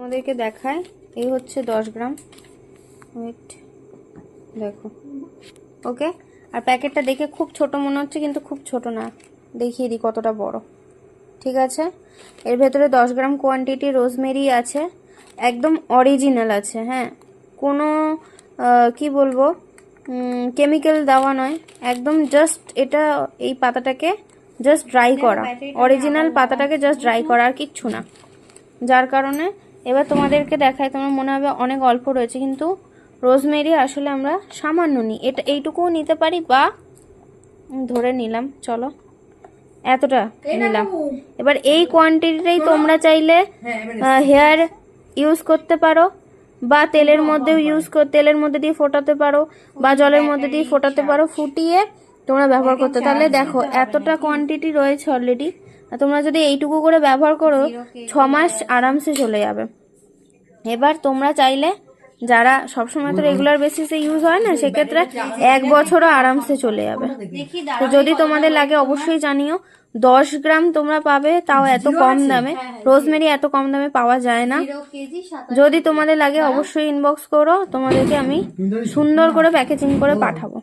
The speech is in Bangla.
তোমাদেরকে দেখায়, এই হচ্ছে 10 গ্রাম। ওয়েট, দেখো। ওকে, আর প্যাকেটটা দেখে খুব ছোট মনে হচ্ছে, কিন্তু খুব ছোট না, দেখিয়ে দিই কতটা বড়। ঠিক আছে, এর ভেতরে 10 গ্রাম কোয়ান্টিটি রোজমেরি আছে, একদম অরিজিনাল আছে। হ্যাঁ, কোনো কি বলবো, কেমিক্যাল দেওয়া নয়, একদম জাস্ট এটা এই পাতাটাকে জাস্ট ড্রাই করা, অরিজিনাল পাতাটাকে জাস্ট ড্রাই করা, আর কিচ্ছু না। যার কারণে এবার তোমাদেরকে দেখায়, তোমার মনে হবে অনেক অল্প রয়েছে, কিন্তু রোজমেরি আসলে আমরা সামান্য নিই, এটা এইটুকুও নিতে পারি, বা ধরে নিলাম, চলো এতটা নিলাম। এবার এই কোয়ান্টিটিটাই তোমরা চাইলে হেয়ার ইউজ করতে পারো, বা তেলের মধ্যেও তেলের মধ্যে দিয়ে ফোটাতে পারো, বা জলের মধ্যে দিয়ে ফোটাতে পারো, ফুটিয়ে তোমরা ব্যবহার করতে। তাহলে দেখো এতটা কোয়ান্টিটি রয়েছে অলরেডি, আর তোমরা যদি এইটুকু করে ব্যবহার করো 6 মাস আরামসে চলে যাবে। এবার তোমরা চাইলে, যারা সবসময় তো রেগুলার বেসিসে ইউজ হয় না, সেক্ষেত্রে 1 বছরও আরামসে চলে যাবে। তো যদি তোমাদের লাগে অবশ্যই জানিও। 10 গ্রাম তোমরা পাবে, তাও এত কম দামে। রোজমেরি এত কম দামে পাওয়া যায় না। যদি তোমাদের লাগে অবশ্যই ইনবক্স করো, তোমাদেরকে আমি সুন্দর করে প্যাকেজিং করে পাঠাবো।